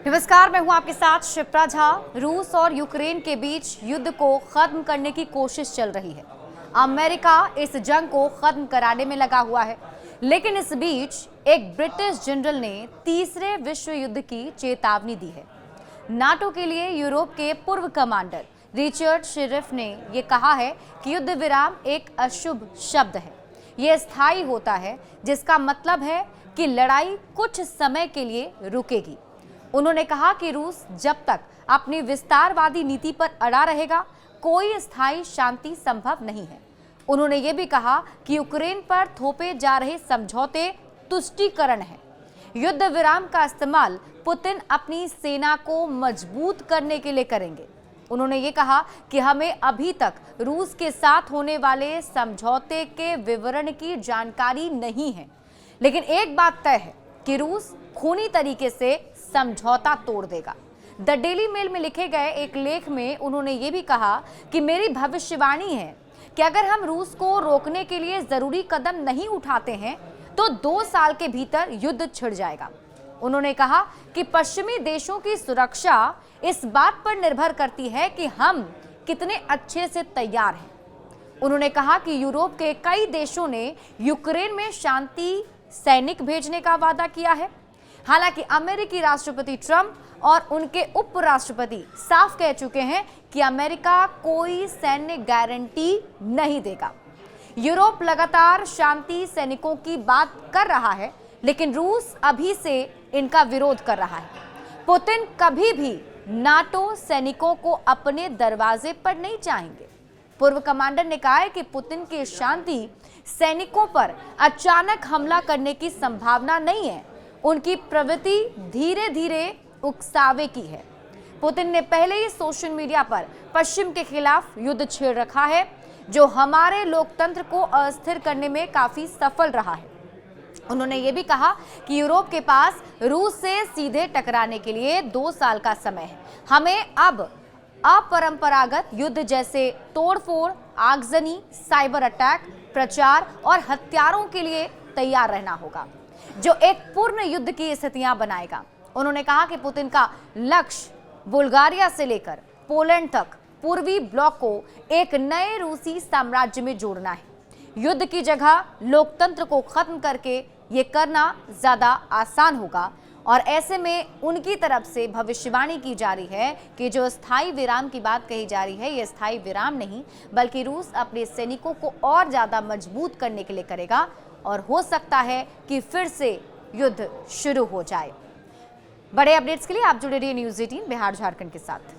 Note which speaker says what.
Speaker 1: नमस्कार, मैं हूं आपके साथ शिप्रा झा। रूस और यूक्रेन के बीच युद्ध को खत्म करने की कोशिश चल रही है। अमेरिका इस जंग को खत्म कराने में लगा हुआ है, लेकिन इस बीच एक ब्रिटिश जनरल ने तीसरे विश्व युद्ध की चेतावनी दी है। नाटो के लिए यूरोप के पूर्व कमांडर रिचर्ड शेरिफ ने यह कहा है कि युद्ध विराम एक अशुभ शब्द है। यह स्थायी होता है, जिसका मतलब है कि लड़ाई कुछ समय के लिए रुकेगी। उन्होंने कहा कि रूस जब तक अपनी विस्तारवादी नीति पर अड़ा रहेगा, कोई स्थायी शांति संभव नहीं है। उन्होंने ये भी कहा कि यूक्रेन पर थोपे जा रहे समझौते तुष्टीकरण है। युद्ध विराम का इस्तेमाल पुतिन अपनी सेना को मजबूत करने के लिए करेंगे। उन्होंने ये कहा कि हमें अभी तक रूस के साथ होने वाले समझौते के विवरण की जानकारी नहीं है, लेकिन एक बात तय है कि रूस खूनी तरीके से समझौता तोड़ देगा। द डेली मेल में लिखे गए एक लेख में उन्होंने ये भी कहा कि मेरी भविष्यवाणी है कि अगर हम रूस को रोकने के लिए जरूरी कदम नहीं उठाते हैं तो 2 साल के भीतर युद्ध छिड़ जाएगा। उन्होंने कहा कि पश्चिमी देशों की सुरक्षा इस बात पर निर्भर करती है कि हम कितने अच्छे से तैयार हैं। उन्होंने कहा कि यूरोप के कई देशों ने यूक्रेन में शांति सैनिक भेजने का वादा किया है। हालांकि अमेरिकी राष्ट्रपति ट्रंप और उनके उपराष्ट्रपति साफ कह चुके हैं कि अमेरिका कोई सैन्य गारंटी नहीं देगा। यूरोप लगातार शांति सैनिकों की बात कर रहा है, लेकिन रूस अभी से इनका विरोध कर रहा है। पुतिन कभी भी नाटो सैनिकों को अपने दरवाजे पर नहीं चाहेंगे। पूर्व कमांडर ने कहा है कि पुतिन के शांति सैनिकों पर अचानक हमला करने की संभावना नहीं है। उनकी प्रवृत्ति धीरे धीरे उकसावे की है। पुतिन ने पहले ही सोशल मीडिया पर पश्चिम के खिलाफ युद्ध छेड़ रखा है, जो हमारे लोकतंत्र को अस्थिर करने में काफी सफल रहा है। उन्होंने ये भी कहा कि यूरोप के पास रूस से सीधे टकराने के लिए 2 साल का समय है। हमें अब अपरंपरागत युद्ध जैसे तोड़फोड़, आगजनी, साइबर अटैक, प्रचार और हथियारों के लिए तैयार रहना होगा, जो एक पूर्ण युद्ध की स्थितियां बनाएगा। उन्होंने कहा कि पुतिन का लक्ष्य बुल्गारिया से लेकर पोलैंड तक पूर्वी ब्लॉक को एक नए रूसी साम्राज्य में जोड़ना है। युद्ध की जगह लोकतंत्र को खत्म करके ये करना ज्यादा आसान होगा, और ऐसे में उनकी तरफ से भविष्यवाणी की जा रही है कि जो स्थायी विराम की बात कही जा रही है, ये स्थायी विराम नहीं, बल्कि रूस अपने सैनिकों को और ज्यादा मजबूत करने के लिए करेगा, और हो सकता है कि फिर से युद्ध शुरू हो जाए। बड़े अपडेट्स के लिए आप जुड़े रहिए न्यूज़ 18 बिहार झारखंड के साथ।